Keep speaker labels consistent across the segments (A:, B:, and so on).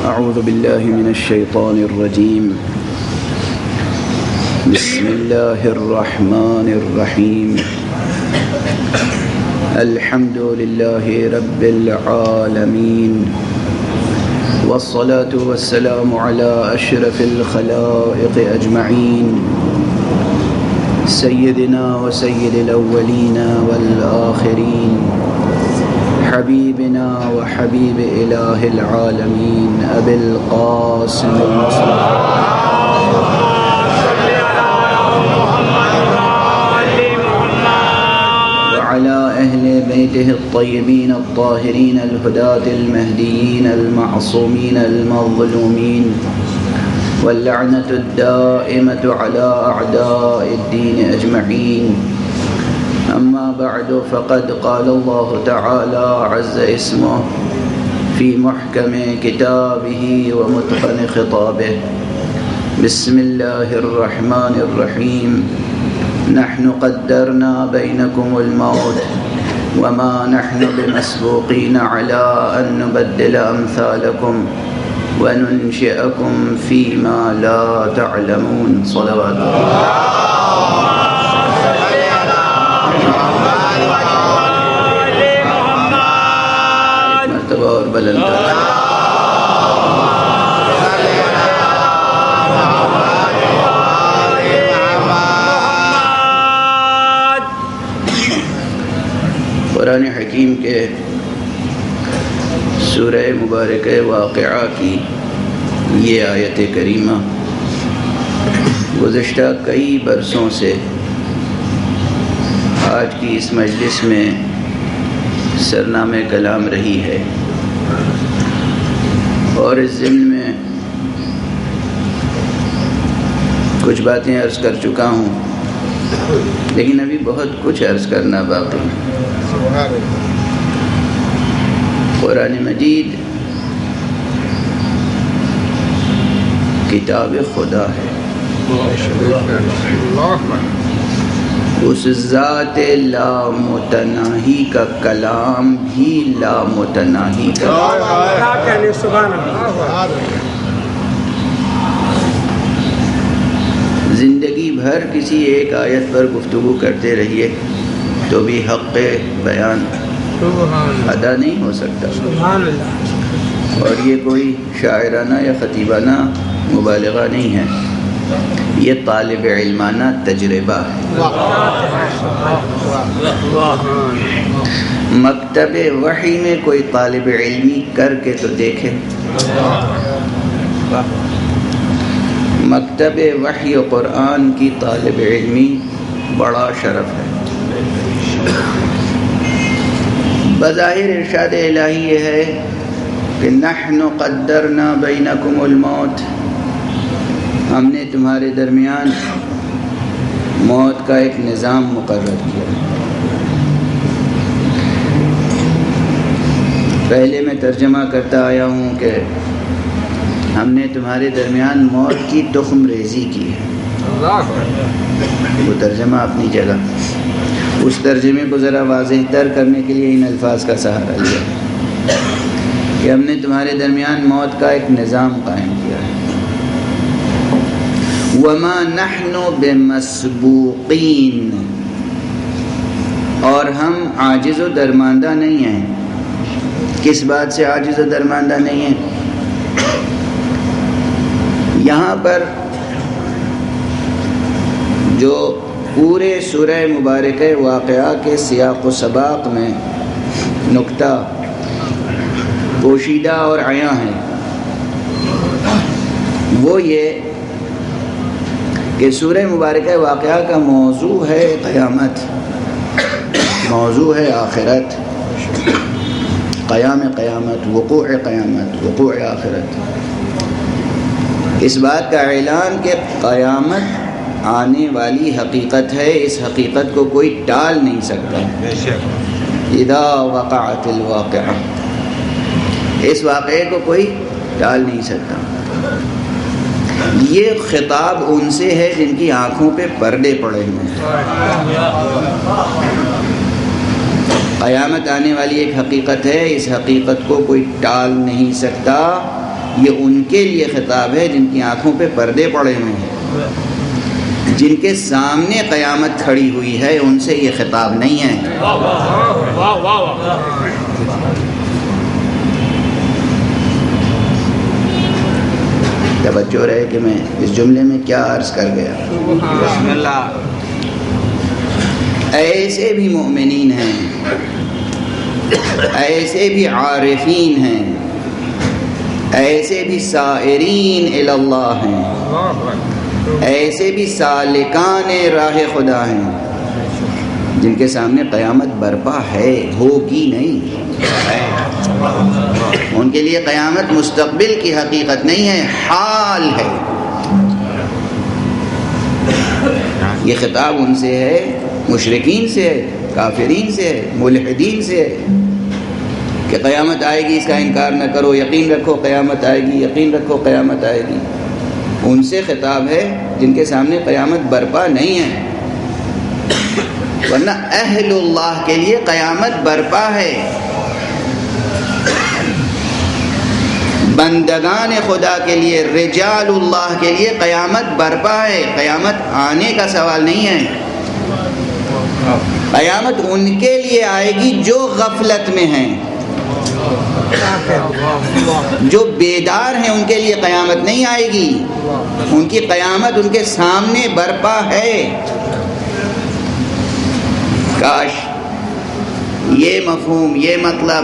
A: أعوذ بالله من الشيطان الرجيم. بسم الله الرحمن الرحيم. الحمد لله رب العالمين، والصلاة والسلام على أشرف الخلائق أجمعين، سيدنا وسيد الأولين والآخرين، حبيبنا وحبيب إله العالمين أبي القاسم المصطفى وعلى أهل بيته الطيبين الطاهرين الهداة المهديين المعصومين المظلومين، واللعنة الدائمة على أعداء الدين أجمعين. أما بعد، فقد قال الله تعالى عز اسمه في محكم كتابه ومتقن خطابه: بسم الله الرحمن الرحيم. نحن قدرنا بينكم الموت وما نحن بمسبوقين على أن نبدل أمثالكم وننشئكم فيما لا تعلمون. صلوات الله. اور بلند قرآن حکیم کے سورہ مبارکہ واقعہ کی یہ آیت کریمہ گزشتہ کئی برسوں سے آج کی اس مجلس میں سرنام کلام رہی ہے، اور اس ضمن میں کچھ باتیں عرض کر چکا ہوں، لیکن ابھی بہت کچھ عرض کرنا باقی ہے۔ قرآن مجید کتاب خدا ہے، اس ذات لامتناہی کا کلام بھی لامتناہی کا زندگی بھر کسی ایک آیت پر گفتگو کرتے رہیے تو بھی حق بیان ادا نہیں ہو سکتا، اور یہ کوئی شاعرانہ یا خطیبانہ مبالغہ نہیں ہے، یہ طالب علمانہ تجربہ ہے۔ مکتب وحی میں کوئی طالب علمی کر کے تو دیکھے، مکتب وحی و قرآن کی طالب علمی بڑا شرف ہے۔ بظاہر ارشاد الہی یہ ہے کہ نحن قدرنا بینکم الموت، ہم نے تمہارے درمیان موت کا ایک نظام مقرر کیا۔ پہلے میں ترجمہ کرتا آیا ہوں کہ ہم نے تمہارے درمیان موت کی تخم ریزی کی ہے، وہ ترجمہ اپنی جگہ۔ اس ترجمے کو ذرا واضح تر کرنے کے لیے ان الفاظ کا سہارا لیا کہ ہم نے تمہارے درمیان موت کا ایک نظام قائم کیا ہے۔ وَمَا نَحْنُ بِمَسْبُوقِينَ، اور ہم عاجز و درماندہ نہیں ہیں۔ کس بات سے عاجز و درماندہ نہیں ہیں؟ یہاں پر جو پورے سورہ مبارکہ واقعہ کے سیاق و سباق میں نکتہ پوشیدہ اور عیاں ہے، وہ یہ کہ سورہ مبارکہ واقعہ کا موضوع ہے قیامت، موضوع ہے آخرت، قیامت، وقوع قیامت، وقوع آخرت۔ اس بات کا اعلان کہ قیامت آنے والی حقیقت ہے، اس حقیقت کو کوئی ٹال نہیں سکتا۔ اذا وقعت الواقعہ، اس واقعے کو کوئی ٹال نہیں سکتا۔ یہ خطاب ان سے ہے جن کی آنکھوں پہ پردے پڑے ہوئے ہیں۔ قیامت آنے والی ایک حقیقت ہے، اس حقیقت کو کوئی ٹال نہیں سکتا، یہ ان کے لیے خطاب ہے جن کی آنکھوں پہ پردے پڑے ہوئے ہیں، جن کے سامنے قیامت کھڑی ہوئی ہے، ان سے یہ خطاب نہیں ہے۔ توجہ رہے کہ میں اس جملے میں کیا عرض کر گیا۔ بسم اللہ۔ ایسے بھی مومنین ہیں، ایسے بھی عارفین ہیں، ایسے بھی سائرین الی اللہ ہیں، ایسے بھی سالکان راہ خدا ہیں، جن کے سامنے قیامت برپا ہے، ہوگی نہیں ہے۔ ان کے لیے قیامت مستقبل کی حقیقت نہیں ہے، حال ہے۔ یہ خطاب ان سے ہے، مشرکین سے ہے، کافرین سے ہے، ملحدین سے ہے کہ قیامت آئے گی، اس کا انکار نہ کرو، یقین رکھو قیامت آئے گی، یقین رکھو قیامت آئے گی۔ ان سے خطاب ہے جن کے سامنے قیامت برپا نہیں ہے، ورنہ اہل اللہ کے لیے قیامت برپا ہے۔ بندگان خدا کے لیے، رجال اللہ کے لیے قیامت برپا ہے، قیامت آنے کا سوال نہیں ہے۔ قیامت ان کے لیے آئے گی جو غفلت میں ہیں، جو بیدار ہیں، ان کے لیے قیامت نہیں آئے گی۔ ان کی قیامت ان کے سامنے برپا ہے۔ کاش یہ مفہوم، یہ مطلب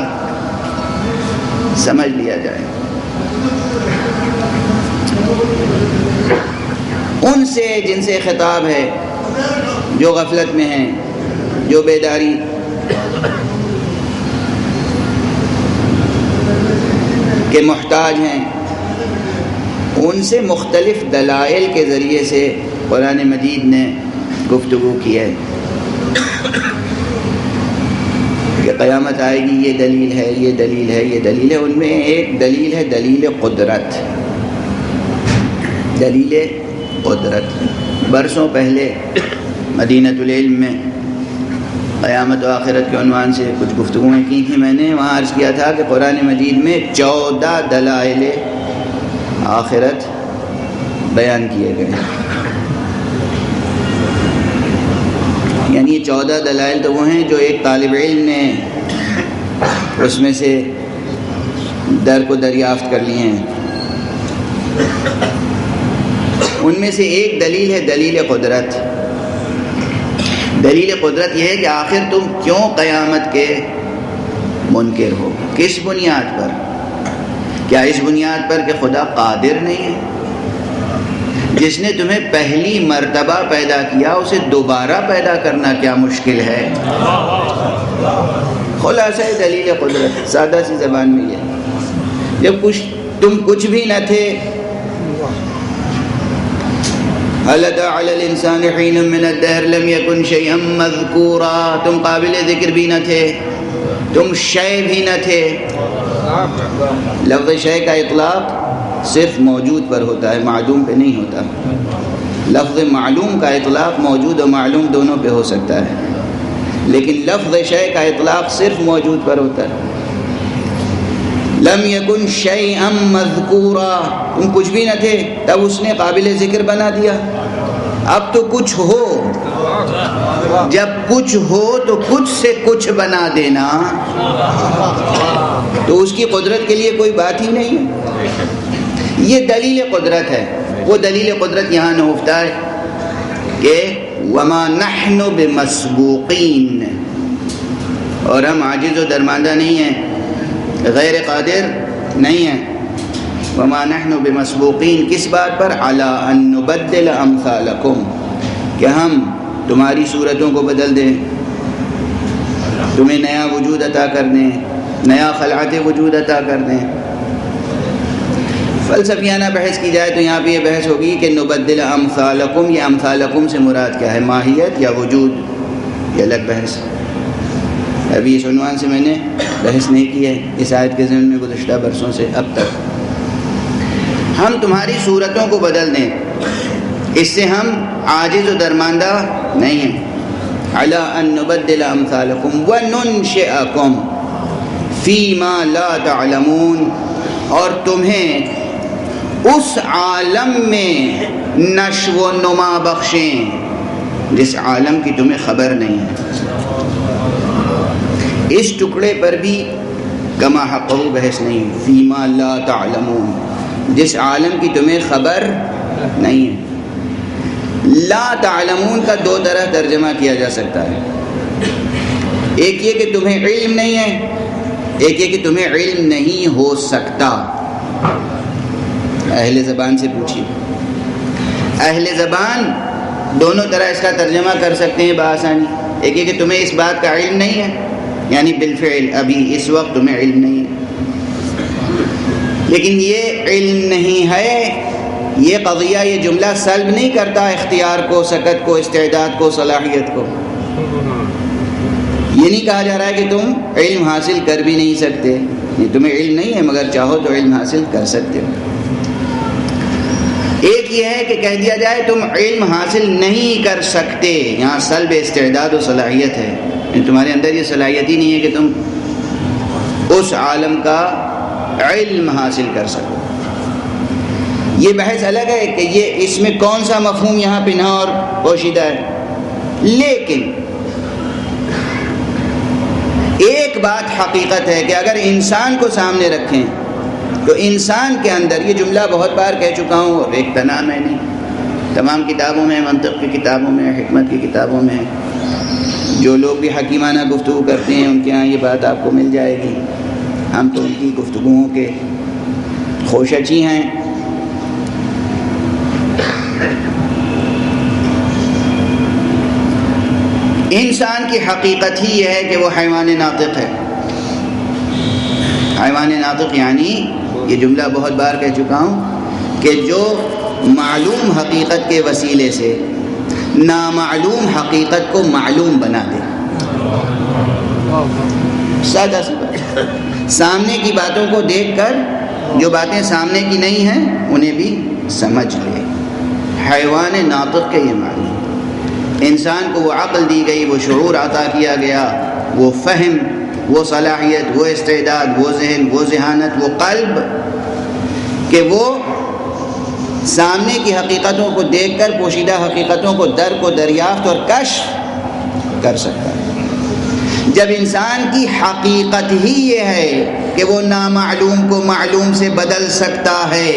A: سمجھ لیا جائے۔ ان سے جن سے خطاب ہے جو غفلت میں ہیں، جو بیداری کے محتاج ہیں، ان سے مختلف دلائل کے ذریعے سے قرآن مجید نے گفتگو کی ہے کہ قیامت آئے گی، یہ دلیل ہے، یہ دلیل ہے، یہ دلیل ہے۔ ان میں ایک دلیل ہے دلیل قدرت، دلیل قدرت۔ برسوں پہلے مدینۃ العلم میں قیامت و آخرت کے عنوان سے کچھ گفتگویں کی تھیں میں نے۔ وہاں عرض کیا تھا کہ قرآن مجید میں 14 دلائل آخرت بیان کیے گئے، یعنی یہ 14 دلائل تو وہ ہیں جو ایک طالب علم نے اس میں سے در کو دریافت کر لیے ہیں۔ ان میں سے ایک دلیل ہے دلیل قدرت۔ دلیل قدرت یہ ہے کہ آخر تم کیوں قیامت کے منکر ہو؟ کس بنیاد پر؟ کیا اس بنیاد پر کہ خدا قادر نہیں ہے؟ جس نے تمہیں پہلی مرتبہ پیدا کیا اسے دوبارہ پیدا کرنا کیا مشکل ہے؟ خلاصہ دلیل قدرت سادہ سی زبان میں یہ، جب تم کچھ بھی نہ تھے، هل أتى على الإنسان حين من الدهر لم يكن شيئا مذكورا، تم قابل ذکر بھی نہ تھے، تم شے بھی نہ تھے۔ لفظ شے کا اطلاق صرف موجود پر ہوتا ہے، معدوم پہ نہیں ہوتا۔ لفظ معلوم کا اطلاق موجود و معلوم دونوں پہ ہو سکتا ہے، لیکن لفظ شے کا اطلاق صرف موجود پر ہوتا ہے۔ لم یکن شیئا مذکورا، تم کچھ بھی نہ تھے، تب اس نے قابل ذکر بنا دیا۔ اب تو کچھ ہو، جب کچھ ہو تو کچھ سے کچھ بنا دینا تو اس کی قدرت کے لیے کوئی بات ہی نہیں ہے۔ یہ دلیل قدرت ہے۔ وہ دلیل قدرت یہاں نہفتا ہے کہ وما نحن بمسبوقین، اور ہم عاجز و درماندہ نہیں ہیں، غیر قادر نہیں ہیں۔ وما نحن بمسبوقین، کس بات پر؟ علی ان نبدل امثالکم، کہ ہم تمہاری صورتوں کو بدل دیں، تمہیں نیا وجود عطا کر دیں، نیا خلعت وجود عطا کر دیں۔ فلسفیانہ بحث کی جائے تو یہاں پہ یہ بحث ہوگی کہ نبدل امثالکم، یہ امثالکم سے مراد کیا ہے، ماہیت یا وجود؟ یہ الگ بحث۔ ابھی اس عنوان سے میں نے بحث نہیں کی ہے اس آیت کے ضمن میں گزشتہ برسوں سے اب تک۔ ہم تمہاری صورتوں کو بدل دیں، اس سے ہم عاجز و درماندہ نہیں ہیں۔ علی ان نبدل امثالکم وننشئکم فیما لا تعلمون، اور تمہیں اس عالم میں نشو و نما بخشیں جس عالم کی تمہیں خبر نہیں ہے. اس ٹکڑے پر بھی کما حقہ بحث نہیں. فیما لا تعلمون، جس عالم کی تمہیں خبر نہیں ہے. لا تعلمون کا دو طرح ترجمہ کیا جا سکتا ہے. ایک یہ کہ تمہیں علم نہیں ہے، ایک یہ کہ تمہیں علم نہیں ہو سکتا. اہل زبان سے پوچھیے. اہل زبان دونوں طرح اس کا ترجمہ کر سکتے ہیں بآسانی. ایک یہ کہ تمہیں اس بات کا علم نہیں ہے، یعنی بالفعل ابھی اس وقت تمہیں علم نہیں ہے. لیکن یہ علم نہیں ہے، یہ قضیہ، یہ جملہ سلب نہیں کرتا اختیار کو، سکت کو، استعداد کو، صلاحیت کو. یہ نہیں کہا جا رہا ہے کہ تم علم حاصل کر بھی نہیں سکتے. تمہیں علم نہیں ہے مگر چاہو تو علم حاصل کر سکتے ہو. ایک یہ ہے کہ کہہ دیا جائے تم علم حاصل نہیں کر سکتے. یہاں سلب استعداد و صلاحیت ہے، تمہارے اندر یہ صلاحیت ہی نہیں ہے کہ تم اس عالم کا علم حاصل کر سکو. یہ بحث الگ ہے کہ یہ اس میں کون سا مفہوم یہاں پنہا اور پوشیدہ ہے. لیکن ایک بات حقیقت ہے کہ اگر انسان کو سامنے رکھیں تو انسان کے اندر، یہ جملہ بہت بار کہہ چکا ہوں اور ایک تنا میں نہیں، تمام کتابوں میں، منطق کی کتابوں میں، حکمت کی کتابوں میں، جو لوگ بھی حکیمانہ گفتگو کرتے ہیں ان کے ہاں یہ بات آپ کو مل جائے گی. ہم تو ان کی گفتگوؤں کے خوشچی ہیں. انسان کی حقیقت ہی یہ ہے کہ وہ حیوان ناطق ہے. حیوان ناطق یعنی، یہ جملہ بہت بار کہہ چکا ہوں، کہ جو معلوم حقیقت کے وسیلے سے نامعلوم حقیقت کو معلوم بنا دے. سادہ سی بات. سامنے کی باتوں کو دیکھ کر جو باتیں سامنے کی نہیں ہیں انہیں بھی سمجھ لے. حیوان ناطق کے یہ معنی. انسان کو وہ عقل دی گئی، وہ شعور عطا کیا گیا، وہ فہم، وہ صلاحیت، وہ استعداد، وہ ذہن، وہ ذہانت، وہ قلب، کہ وہ سامنے کی حقیقتوں کو دیکھ کر پوشیدہ حقیقتوں کو درک و دریافت اور کشف کر سکتا ہے. جب انسان کی حقیقت ہی یہ ہے کہ وہ نامعلوم کو معلوم سے بدل سکتا ہے،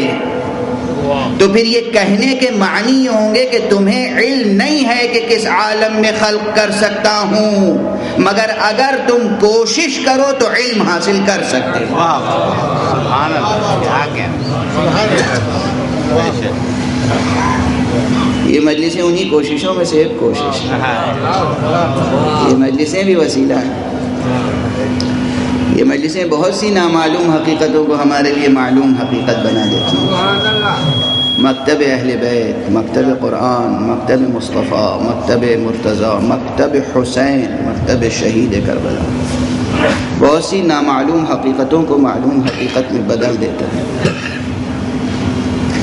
A: تو پھر یہ کہنے کے معنی یہ ہوں گے کہ تمہیں علم نہیں ہے کہ کس عالم میں خلق کر سکتا ہوں، مگر اگر تم کوشش کرو تو علم حاصل کر سکتے ہو.
B: سبحان اللہ.
A: یہ مجلسیں انہی کوششوں میں سے ایک کوشش ہے. یہ مجلسیں بھی وسیلہ ہیں. یہ مجلسیں بہت سی نامعلوم حقیقتوں کو ہمارے لیے معلوم حقیقت بنا دیتی ہیں. مکتب اہل بیت، مکتب قرآن، مکتب مصطفیٰ، مکتب مرتضیٰ، مکتب حسین، مکتب شہید کربلا، بہت سی نامعلوم حقیقتوں کو معلوم حقیقت میں بدل دیتا ہے.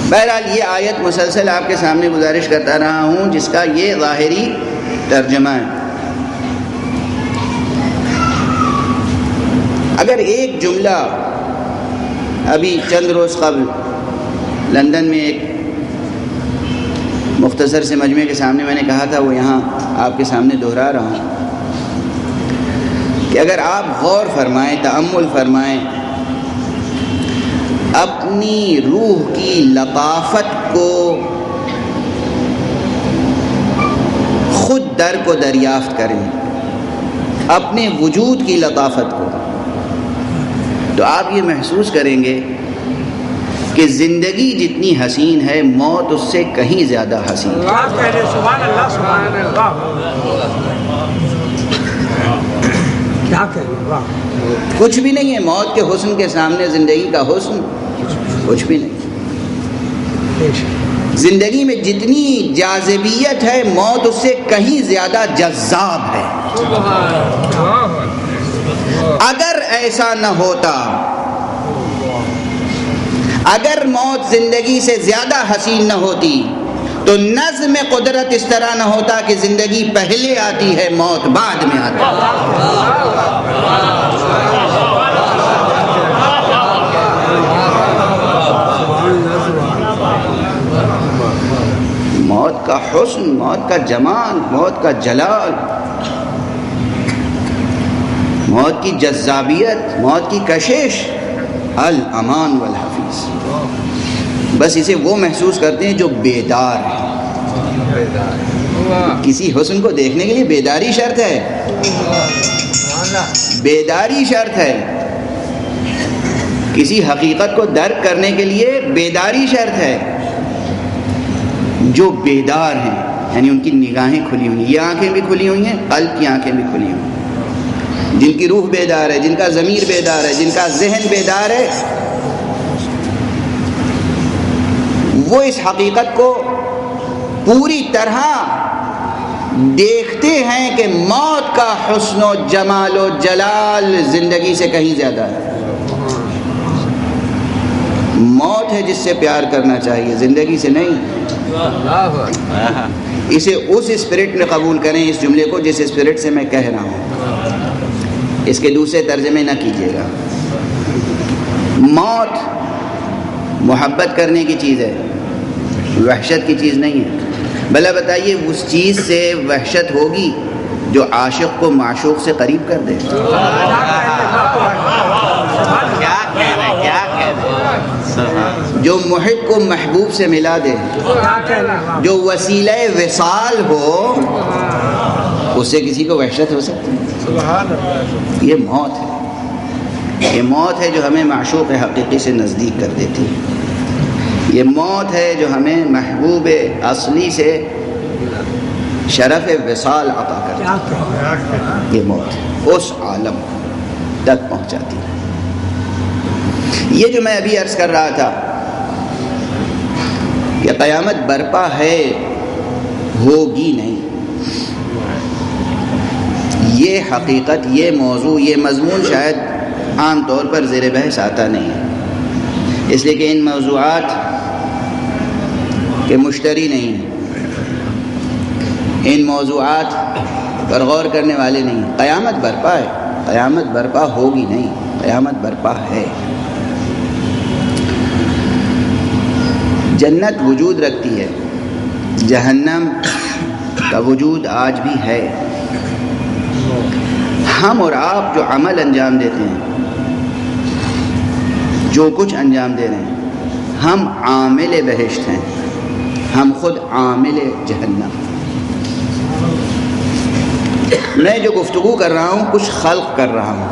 A: بہرحال یہ آیت مسلسل آپ کے سامنے گزارش کرتا رہا ہوں جس کا یہ ظاہری ترجمہ ہے. اگر ایک جملہ ابھی چند روز قبل لندن میں ایک مختصر سے مجمع کے سامنے میں نے کہا تھا، وہ یہاں آپ کے سامنے دہرا رہا ہوں کہ اگر آپ غور فرمائیں، تأمل فرمائیں، اپنی روح کی لطافت کو خود درک و دریافت کریں، اپنے وجود کی لطافت کو، تو آپ یہ محسوس کریں گے کہ زندگی جتنی حسین ہے موت اس سے کہیں زیادہ حسین ہے.
B: سبحان اللہ سبحان اللہ. کیا کہیں،
A: کچھ بھی نہیں ہے موت کے حسن کے سامنے. زندگی کا حسن کچھ بھی نہیں. زندگی میں جتنی جاذبیت ہے موت اس سے کہیں زیادہ جذاب ہے. اگر ایسا نہ ہوتا، اگر موت زندگی سے زیادہ حسین نہ ہوتی تو نظم قدرت اس طرح نہ ہوتا کہ زندگی پہلے آتی ہے موت بعد میں آتی ہے. حسن، موت کا جمال، موت کا جلال، موت کی جذابیت، موت کی کشش، الامان والحفیظ، بس اسے وہ محسوس کرتے ہیں جو بیدار ہیں۔ کسی حسن کو دیکھنے کے لیے بیداری شرط ہے، بیداری شرط ہے، کسی حقیقت کو درک کرنے کے لیے بیداری شرط ہے۔ جو بیدار ہیں یعنی ان کی نگاہیں کھلی ہوئی ہیں، یہ آنکھیں بھی کھلی ہوئی ہیں، قلب کی آنکھیں بھی کھلی ہوئی ہیں، جن کی روح بیدار ہے، جن کا ضمیر بیدار ہے، جن کا ذہن بیدار ہے، وہ اس حقیقت کو پوری طرح دیکھتے ہیں کہ موت کا حسن و جمال و جلال زندگی سے کہیں زیادہ ہے۔ موت ہے جس سے پیار کرنا چاہیے، زندگی سے نہیں۔ اسے اس اسپرٹ میں قبول کریں، اس جملے کو جس اسپرٹ سے میں کہہ رہا ہوں، اس کے دوسرے ترجمے نہ کیجیے گا۔ موت محبت کرنے کی چیز ہے، وحشت کی چیز نہیں ہے۔ بھلا بتائیے اس چیز سے وحشت ہوگی جو عاشق کو معشوق سے قریب کر دے؟ جو محب کو محبوب سے ملا دے، جو وسیلہ وصال ہو، اس سے کسی کو وحشت ہو سکتی ہے؟ یہ موت ہے، یہ موت ہے جو ہمیں معشوق حقیقی سے نزدیک کر دیتی ہے، یہ موت ہے جو ہمیں محبوب اصلی سے شرف وصال عطا کرتی ہے۔ یہ موت اس عالم تک پہنچاتی ہے۔ یہ جو میں ابھی عرض کر رہا تھا کہ قیامت برپا ہے، ہوگی نہیں، یہ حقیقت، یہ موضوع، یہ مضمون شاید عام طور پر زیر بحث آتا نہیں ہے، اس لیے کہ ان موضوعات کے مشتری نہیں ہیں، ان موضوعات پر غور کرنے والے نہیں ہیں۔ قیامت برپا ہے، قیامت برپا ہوگی نہیں، قیامت برپا ہے۔ جنت وجود رکھتی ہے، جہنم کا وجود آج بھی ہے۔ ہم اور آپ جو عمل انجام دیتے ہیں، جو کچھ انجام دے رہے ہیں، ہم عامل بہشت ہیں، ہم خود عامل جہنم۔ میں جو گفتگو کر رہا ہوں کچھ خلق کر رہا ہوں،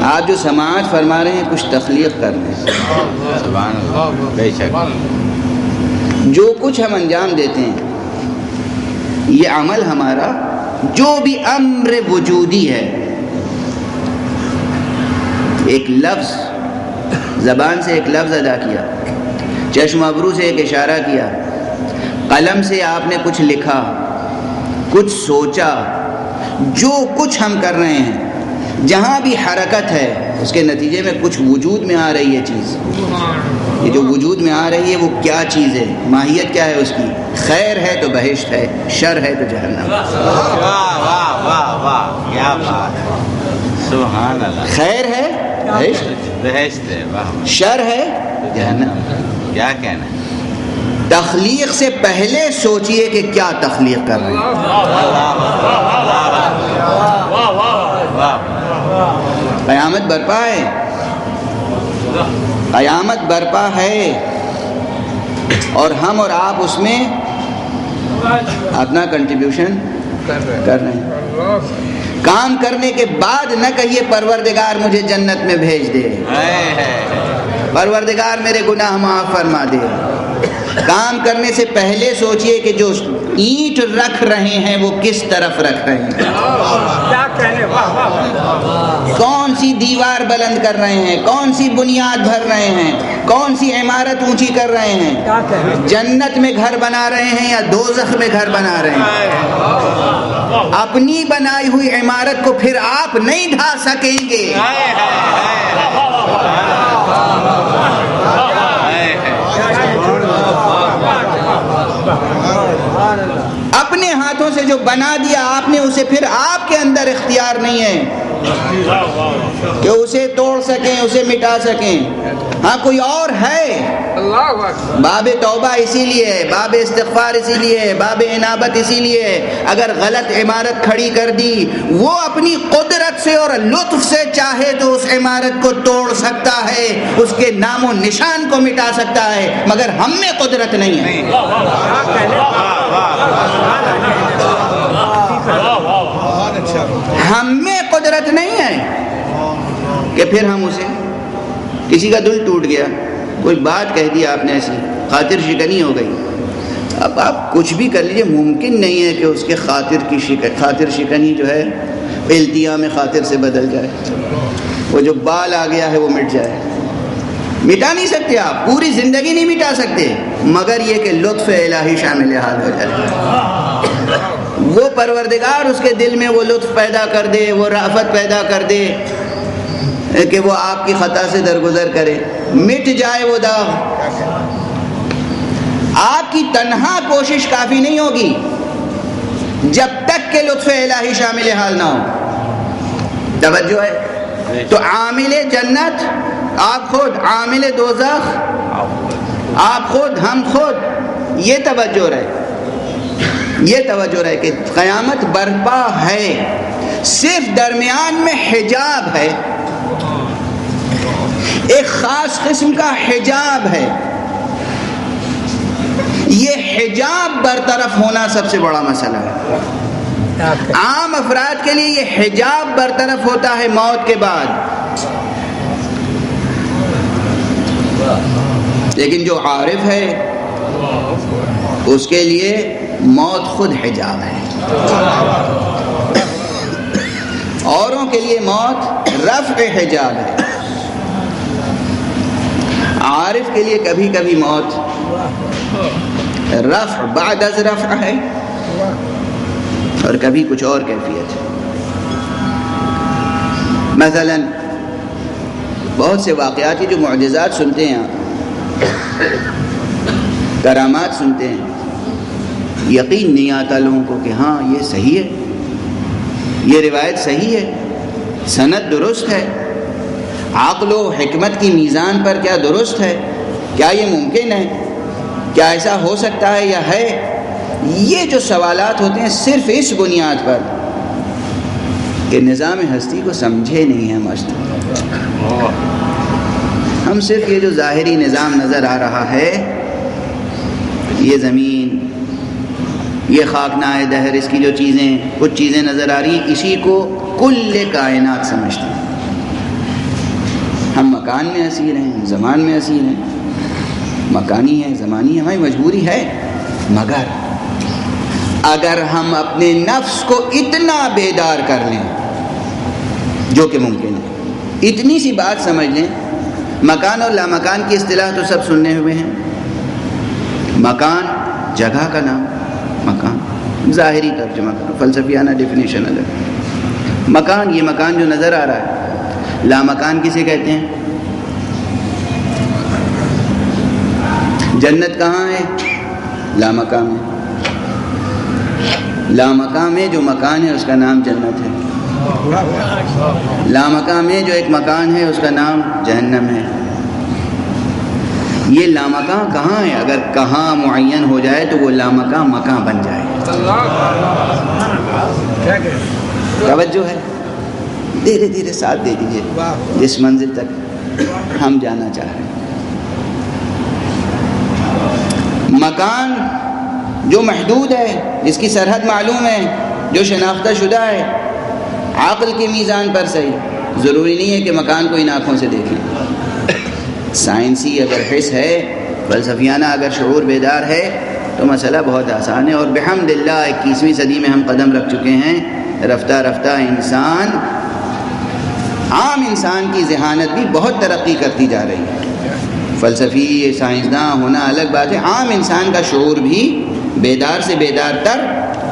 A: آپ جو سماعت فرما رہے ہیں کچھ تخلیق کر رہے ہیں۔
B: سبحان اللہ، بے شک۔
A: جو کچھ ہم انجام دیتے ہیں، یہ عمل ہمارا جو بھی امر وجودی ہے، ایک لفظ، زبان سے ایک لفظ ادا کیا، چشم ابرو سے ایک اشارہ کیا، قلم سے آپ نے کچھ لکھا، کچھ سوچا، جو کچھ ہم کر رہے ہیں، جہاں بھی حرکت ہے اس کے نتیجے میں کچھ وجود میں آ رہی ہے چیز۔ یہ جو وجود میں آ رہی ہے وہ کیا چیز ہے، ماہیت کیا ہے اس کی؟ خیر ہے تو بہشت ہے، شر ہے تو جہنم۔
B: واہ واہ واہ واہ، کیا بات ہے، سبحان اللہ۔
A: خیر ہے بہشت،
B: بہشت ہے، واہ،
A: شر ہے جہنم۔
B: کیا کہنا ہے۔
A: تخلیق سے پہلے سوچئے کہ کیا تخلیق کر رہے ہیں۔ قیامت برپا ہے، قیامت برپا ہے، اور ہم اور آپ اس میں اپنا کنٹریبیوشن کر رہے ہیں۔ کام کرنے کے بعد نہ کہیے پروردگار مجھے جنت میں بھیج دے، پروردگار میرے گناہ معاف فرما دے۔ کام کرنے سے پہلے سوچئے کہ جو اینٹ رکھ رہے ہیں وہ کس طرف رکھ رہے ہیں، کون سی دیوار بلند کر رہے ہیں، کون سی بنیاد بھر رہے ہیں، کون سی عمارت اونچی کر رہے ہیں، جنت میں گھر بنا رہے ہیں یا دوزخ میں گھر بنا رہے ہیں۔ اپنی بنائی ہوئی عمارت کو پھر آپ نہیں ڈھا سکیں گے۔ اپنے ہاتھوں سے جو بنا دیا آپ نے، اسے پھر آپ کے اندر اختیار نہیں ہے کہ اسے توڑ سکیں، اسے مٹا سکیں۔ ہاں کوئی اور ہے. باب توبہ اسی لیے ہے، باب استغفار اسی لیے ہے، باب انابت اسی لیے ہے. اگر غلط عمارت کھڑی کر دی، وہ اپنی قدرت سے اور لطف سے چاہے تو اس عمارت کو توڑ سکتا ہے، اس کے نام و نشان کو مٹا سکتا ہے، مگر ہم میں قدرت نہیں ہے. ہم میں قدرت نہیں ہے کہ پھر ہم اسے، کسی کا دل ٹوٹ گیا، کوئی بات کہہ دی آپ نے ایسی، خاطر شکنی ہو گئی، اب آپ کچھ بھی کر لیجیے، ممکن نہیں ہے کہ اس کے خاطر شکنی جو ہے التیام خاطر سے بدل جائے، وہ جو بال آ گیا ہے وہ مٹ جائے. مٹا نہیں سکتے آپ، پوری زندگی نہیں مٹا سکتے، مگر یہ کہ لطف الہی شامل حال ہو جائے، وہ پروردگار اس کے دل میں وہ لطف پیدا کر دے، وہ رأفت پیدا کر دے کہ وہ آپ کی خطا سے درگزر کرے، مٹ جائے وہ داغ. آپ کی تنہا کوشش کافی نہیں ہوگی جب تک کہ لطف الہی شامل حال نہ ہو. توجہ ہے؟ تو عامل جنت آپ خود، عامل دوزخ آپ خود، ہم خود. یہ توجہ رہے، یہ توجہ رہے کہ قیامت برپا ہے، صرف درمیان میں حجاب ہے، ایک خاص قسم کا حجاب ہے. یہ حجاب برطرف ہونا سب سے بڑا مسئلہ ہے. عام افراد کے لیے یہ حجاب برطرف ہوتا ہے موت کے بعد، لیکن جو عارف ہے اس کے لیے موت خود حجاب ہے. اوروں کے لیے موت رفع حجاب ہے، عارف کے لیے کبھی کبھی موت رفع بعد از رفع ہے، اور کبھی کچھ اور کیفیت ہے. مثلا بہت سے واقعات جو معجزات سنتے ہیں آپ، کرامات سنتے ہیں، یقین نہیں آتا لوگوں کو کہ ہاں یہ صحیح ہے، یہ روایت صحیح ہے، سند درست ہے، عقل و حکمت کی میزان پر کیا درست ہے، کیا یہ ممکن ہے، کیا ایسا ہو سکتا ہے یا ہے. یہ جو سوالات ہوتے ہیں صرف اس بنیاد پر کہ نظام ہستی کو سمجھے نہیں ہیں مست. ہم صرف یہ جو ظاہری نظام نظر آ رہا ہے، یہ زمین، یہ خاکنائے دہر، اس کی جو چیزیں، کچھ چیزیں نظر آ رہی ہیں، اسی کو کل کائنات سمجھتے ہیں. ہم مکان میں اسیر ہیں، زمان میں اسیر ہیں، مکانی ہیں، زمانی ہیں، ہماری مجبوری ہے. مگر اگر ہم اپنے نفس کو اتنا بیدار کر لیں، جو کہ ممکن ہے، اتنی سی بات سمجھ لیں. مکان اور لامکان کی اصطلاح تو سب سننے ہوئے ہیں. مکان جگہ کا نام، مکان ظاہری ترجمہ کرو، فلسفیانہ ڈیفینیشن الگ. مکان، یہ مکان جو نظر آ رہا ہے. لامکان کسے کہتے ہیں؟ جنت کہاں ہے؟ لامکان ہے. لامکان میں جو مکان ہے اس کا نام جنت ہے. لامکان میں جو ایک مکان ہے اس کا نام جہنم ہے. یہ لامکان کہاں ہے؟ اگر کہاں معین ہو جائے تو وہ لامکان مکان بن جائے. توجہ ہے؟ دھیرے دھیرے ساتھ دے دیجیے جس منزل تک ہم جانا چاہ رہے ہیں. مکان جو محدود ہے، جس کی سرحد معلوم ہے، جو شناختہ شدہ ہے، عقل کی میزان پر صحیح. ضروری نہیں ہے کہ مکان کو ان آنکھوں سے دیکھیں. سائنسی اگر حس ہے، فلسفیانہ اگر شعور بیدار ہے تو مسئلہ بہت آسان ہے. اور بحمد اللہ 21ویں صدی میں ہم قدم رکھ چکے ہیں. رفتہ رفتہ انسان، عام انسان کی ذہانت بھی بہت ترقی کرتی جا رہی ہے. فلسفی سائنسداں ہونا الگ بات ہے، عام انسان کا شعور بھی بیدار سے بیدار تر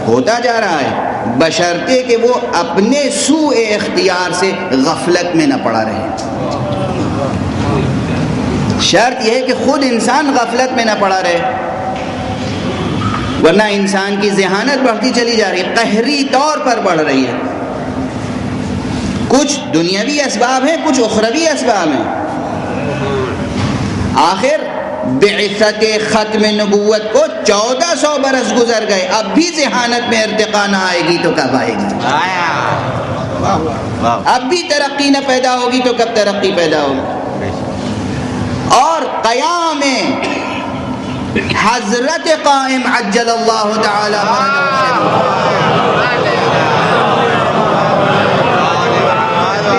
A: ہوتا جا رہا ہے، بشرطے کہ وہ اپنے سوء اختیار سے غفلت میں نہ پڑا رہے. شرط یہ ہے کہ خود انسان غفلت میں نہ پڑا رہے، ورنہ انسان کی ذہانت بڑھتی چلی جا رہی ہے، قہری طور پر بڑھ رہی ہے. کچھ دنیاوی اسباب ہیں، کچھ اخروی اسباب ہیں. آخر بعثت ختم نبوت کو 1400 برس گزر گئے، اب بھی ذہانت میں ارتقا نہ آئے گی تو کب آئے گی؟ اب بھی ترقی نہ پیدا ہوگی تو کب ترقی پیدا ہوگی؟ اور قیام حضرت قائم عجل اللہ تعالی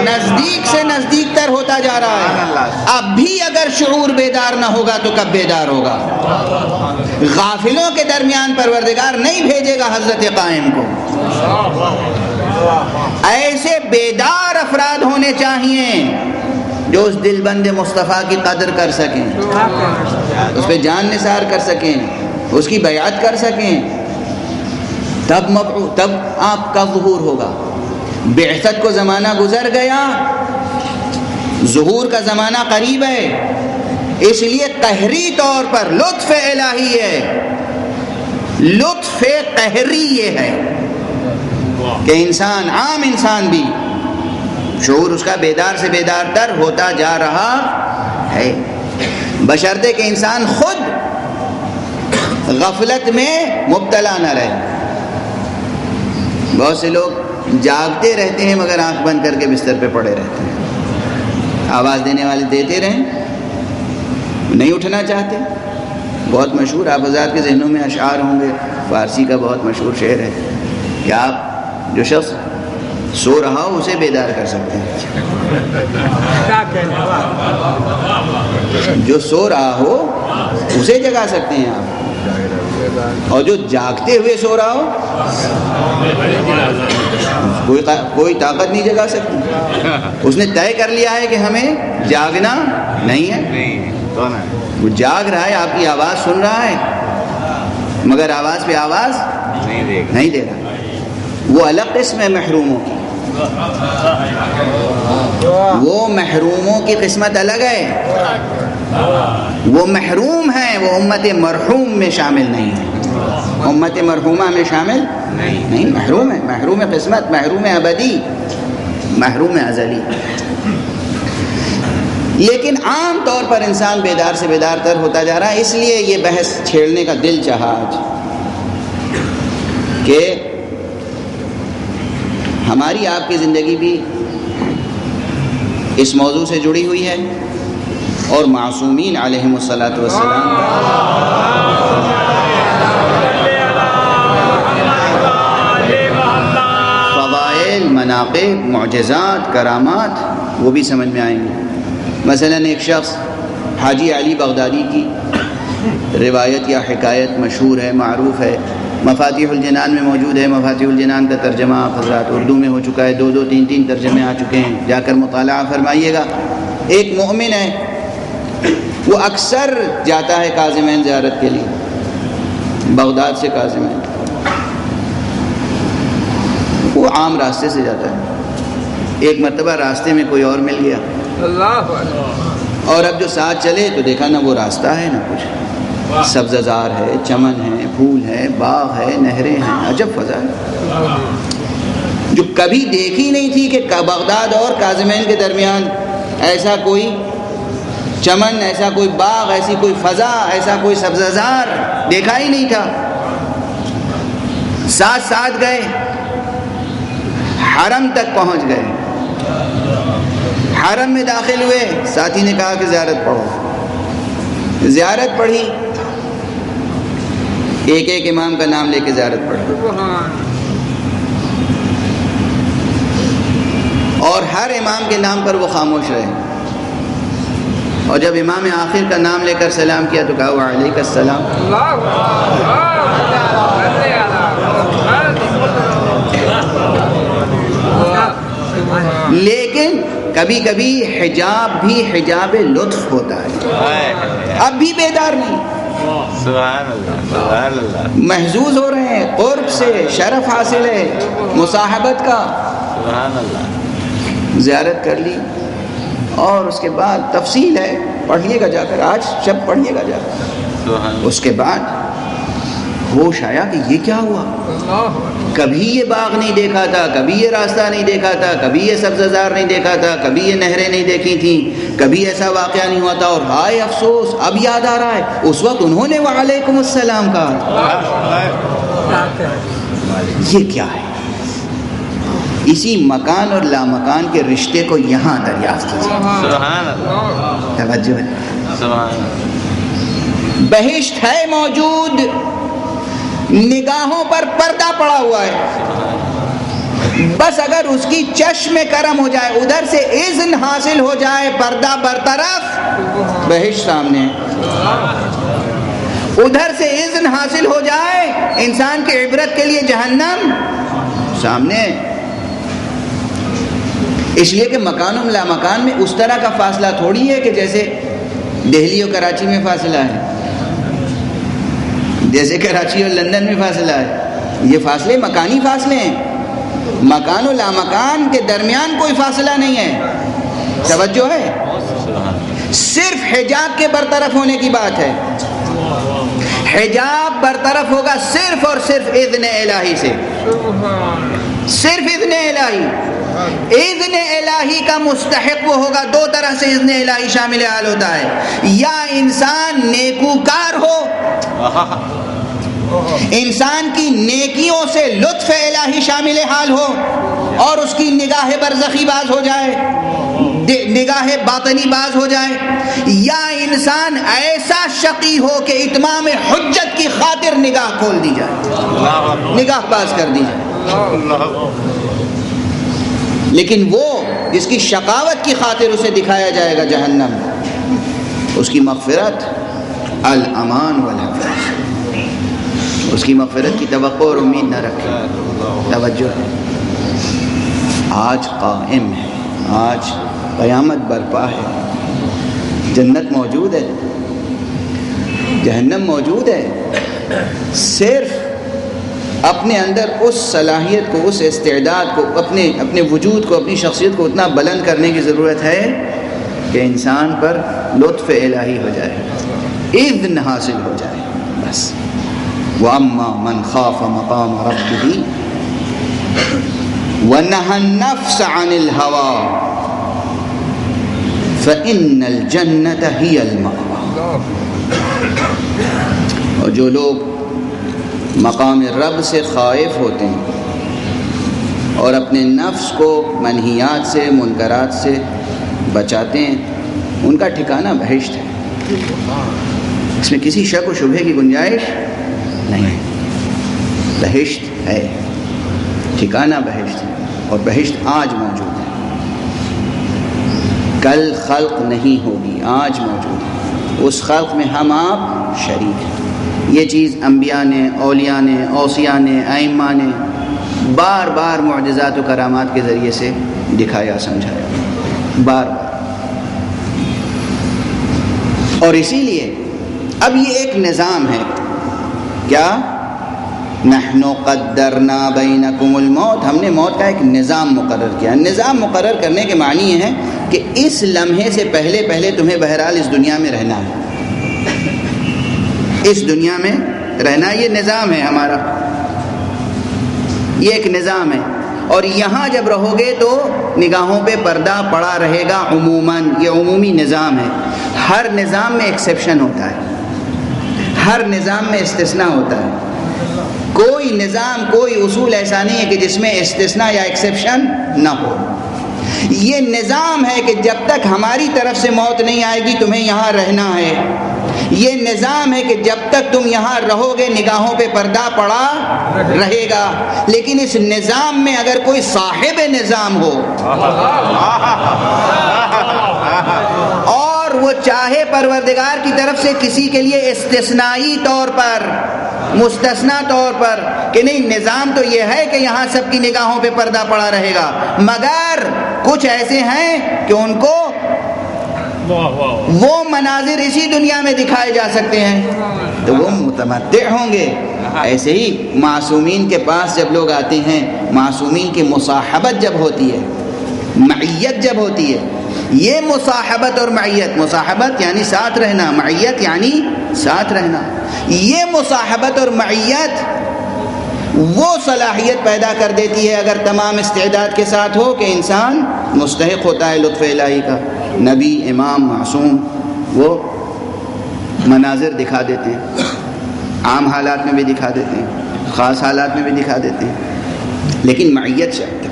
A: نزدیک سے نزدیک تر ہوتا جا رہا ہے۔ اب بھی اگر شعور بیدار نہ ہوگا تو کب بیدار ہوگا؟ غافلوں کے درمیان پروردگار نہیں بھیجے گا حضرت قائم کو۔ ایسے بیدار افراد ہونے چاہیے جو اس دل بند مصطفیٰ کی قدر کر سکیں، اس پہ جان نثار کر سکیں، اس کی بیعت کر سکیں، تب آپ کا ظہور ہوگا۔ بعثت کو زمانہ گزر گیا، ظہور کا زمانہ قریب ہے، اس لیے قہری طور پر لطف الہی ہے، لطف قہری یہ ہے کہ انسان، عام انسان بھی شعور اس کا بیدار سے بیدار تر ہوتا جا رہا ہے، بشرطے کہ انسان خود غفلت میں مبتلا نہ رہے۔ بہت سے لوگ جاگتے رہتے ہیں مگر آنکھ بند کر کے بستر پہ پڑے رہتے ہیں، آواز دینے والے دیتے رہیں، نہیں اٹھنا چاہتے۔ بہت مشہور، آپ حضرات کے ذہنوں میں اشعار ہوں گے، فارسی کا بہت مشہور شعر ہے کہ آپ جو شخص سو رہا ہو اسے بیدار کر سکتے ہیں، جو سو رہا ہو اسے جگا سکتے ہیں آپ، اور جو جاگتے ہوئے سو رہا ہو کوئی طاقت نہیں جگا سکتی۔ اس نے طے کر لیا ہے کہ ہمیں جاگنا نہیں ہے، وہ جاگ رہا ہے، آپ کی آواز سن رہا ہے مگر آواز پہ آواز نہیں دے رہا۔ وہ الگ قسم ہے محروموں کی، وہ محروموں کی قسمت الگ ہے، وہ محروم ہیں، وہ امت مرحوم میں شامل نہیں ہے، امت مرحومہ میں شامل نہیں، محروم ہے، محروم قسمت، محروم ابدی، محروم ازلی۔ لیکن عام طور پر انسان بیدار سے بیدار تر ہوتا جا رہا ہے، اس لیے یہ بحث چھیڑنے کا دل چاہا آج کہ ہماری آپ کی زندگی بھی اس موضوع سے جڑی ہوئی ہے، اور معصومین علیہم الصلاۃ والسلام فضائل، مناقب، معجزات، کرامات وہ بھی سمجھ میں آئیں گے۔ مثلا ایک شخص حاجی علی بغدادی کی روایت یا حکایت مشہور ہے، معروف ہے، مفاتیح الجنان میں موجود ہے۔ مفاتیح الجنان کا ترجمہ حضرات اردو میں ہو چکا ہے، 2 3 ترجمے آ چکے ہیں، جا کر مطالعہ فرمائیے گا۔ ایک مومن ہے، وہ اکثر جاتا ہے کاظمین زیارت کے لیے، بغداد سے کاظمین، وہ عام راستے سے جاتا ہے۔ ایک مرتبہ راستے میں کوئی اور مل گیا، اور اب جو ساتھ چلے تو دیکھا نہ وہ راستہ ہے نہ کچھ، سبززار ہے، چمن ہے، پھول ہے، باغ ہے، نہریں ہیں، عجب فضا ہے جو کبھی دیکھی نہیں تھی کہ بغداد اور کاظمین کے درمیان ایسا کوئی چمن، ایسا کوئی باغ، ایسی کوئی فضا، ایسا کوئی سبززار دیکھا ہی نہیں تھا۔ ساتھ ساتھ گئے، حرم تک پہنچ گئے، حرم میں داخل ہوئے، ساتھی نے کہا کہ زیارت پڑھو، زیارت پڑھی، ایک ایک امام کا نام لے کے زیارت پڑھی، اور ہر امام کے نام پر وہ خاموش رہے، اور جب امام آخر کا نام لے کر سلام کیا تو کہا وعلیک السلام۔ لیکن کبھی کبھی حجاب بھی حجاب لطف ہوتا ہے، اب بھی بیدار نہیں،
B: سبحان اللہ، سبحان اللہ،
A: محظوظ ہو رہے ہیں، قرب سے شرف حاصل ہے مصاحبت کا،
B: سبحان اللہ۔
A: زیارت کر لی، اور اس کے بعد تفصیل ہے، پڑھیے گا جا کر، آج شب پڑھیے گا جا کر۔ اس کے بعد ہوش آیا کہ یہ کیا ہوا، کبھی یہ باغ نہیں دیکھا تھا، کبھی یہ راستہ نہیں دیکھا تھا، کبھی یہ سبززار نہیں دیکھا تھا، کبھی یہ نہریں نہیں دیکھی تھیں، کبھی ایسا واقعہ نہیں ہوا تھا، اور ہائے افسوس اب یاد آ رہا ہے اس وقت انہوں نے وعلیکم السلام کہا. یہ کیا ہے؟ اسی مکان اور لامکان کے رشتے کو یہاں دریافت کیجیے.
B: سبحان اللہ،
A: توجہ ہے.
B: سبحان اللہ.
A: بہشت ہے موجود، نگاہوں پر پردہ پڑا ہوا ہے، بس اگر اس کی چشم کرم ہو جائے، ادھر سے اذن حاصل ہو جائے، پردہ برطرف، بہشت سامنے، ادھر سے اذن حاصل ہو جائے انسان کے عبرت کے لیے جہنم سامنے. اس لیے کہ مکان و لا مکان میں اس طرح کا فاصلہ تھوڑی ہے کہ جیسے دہلی اور کراچی میں فاصلہ ہے، جیسے کراچی اور لندن میں فاصلہ ہے. یہ فاصلے مکانی فاصلے ہیں، مکان و لا مکان کے درمیان کوئی فاصلہ نہیں ہے. توجہ ہے؟ صرف حجاب کے برطرف ہونے کی بات ہے. حجاب برطرف ہوگا صرف اور صرف اذن الہی سے، صرف اذن الہی. اذن الہی کا مستحق وہ ہوگا، دو طرح سے اذن الہی شامل حال ہوتا ہے، یا انسان نیکوکار ہو، انسان کی نیکیوں سے لطف الہی شامل حال ہو اور اس کی نگاہ برزخی باز ہو جائے، نگاہ باطنی باز ہو جائے، یا انسان ایسا شقی ہو کہ اتمام حجت کی خاطر نگاہ کھول دی جائے، نگاہ باز کر دی جائے. لیکن وہ جس کی شقاوت کی خاطر اسے دکھایا جائے گا جہنم، اس کی مغفرت الامان والحفاظ، اس کی مغفرت کی توقع اور امید نہ رکھے. توجہ ہے. آج قائم ہے، آج قیامت برپا ہے، جنت موجود ہے، جہنم موجود ہے. صرف اپنے اندر اس صلاحیت کو، اس استعداد کو، اپنے وجود کو، اپنی شخصیت کو اتنا بلند کرنے کی ضرورت ہے کہ انسان پر لطف الہی ہو جائے، اذن حاصل ہو جائے. بس وَأَمَّا مَنْ خَافَ مَقَامَ رَبِّهِ وَنَهَى النَّفْسَ عَنِ الْهَوَىٰ فَإِنَّ الْجَنَّةَ هِيَ الْمَأْوَىٰ. اور جو لوگ مقام رب سے خائف ہوتے ہیں اور اپنے نفس کو منہیات سے، منکرات سے بچاتے ہیں، ان کا ٹھکانہ بہشت ہے. اس میں کسی شک و شبہے کی گنجائش نہیں. بہشت ہے، ٹھکانہ بہشت ہے، اور بہشت آج موجود ہے، کل خلق نہیں ہوگی، آج موجود ہے. اس خلق میں ہم آپ شریک ہیں. یہ چیز انبیاء نے، اولیاء نے، اوصیاء نے، ائمہ نے بار بار معجزات و کرامات کے ذریعے سے دکھایا، سمجھایا، بار بار. اور اسی لیے اب یہ ایک نظام ہے. کیا؟ نحن قدرنا بینکم الموت، ہم نے موت کا ایک نظام مقرر کیا. نظام مقرر کرنے کے معنی یہ ہے کہ اس لمحے سے پہلے تمہیں بہرحال اس دنیا میں رہنا ہے، اس دنیا میں رہنا. یہ نظام ہے ہمارا، یہ ایک نظام ہے. اور یہاں جب رہو گے تو نگاہوں پہ پردہ پڑا رہے گا عموماً. یہ عمومی نظام ہے. ہر نظام میں ایکسیپشن ہوتا ہے، ہر نظام میں استثناء ہوتا ہے. کوئی نظام، کوئی اصول ایسا نہیں ہے کہ جس میں استثناء یا ایکسیپشن نہ ہو. یہ نظام ہے کہ جب تک ہماری طرف سے موت نہیں آئے گی تمہیں یہاں رہنا ہے. یہ نظام ہے کہ جب تک تم یہاں رہو گے نگاہوں پہ پردہ پڑا رہے گا. لیکن اس نظام میں اگر کوئی صاحب نظام ہو اور وہ چاہے پروردگار کی طرف سے کسی کے لیے استثنائی طور پر، مستثنا طور پر کہ نہیں نظام تو یہ ہے کہ یہاں سب کی نگاہوں پہ پردہ پڑا رہے گا، مگر کچھ ایسے ہیں کہ ان کو وہ مناظر اسی دنیا میں دکھائے جا سکتے ہیں تو وہ متمتع ہوں گے. ایسے ہی معصومین کے پاس جب لوگ آتے ہیں، معصومین کی مصاحبت جب ہوتی ہے، معیت جب ہوتی ہے، یہ مصاحبت اور معیت، مصاحبت یعنی ساتھ رہنا، معیت یعنی ساتھ رہنا، یہ مصاحبت اور معیت وہ صلاحیت پیدا کر دیتی ہے اگر تمام استعداد کے ساتھ ہو کہ انسان مستحق ہوتا ہے لطف الہی کا۔ نبی، امام، معصوم وہ مناظر دکھا دیتے ہیں، عام حالات میں بھی دکھا دیتے ہیں، خاص حالات میں بھی دکھا دیتے ہیں، لیکن معیت شرط ہے۔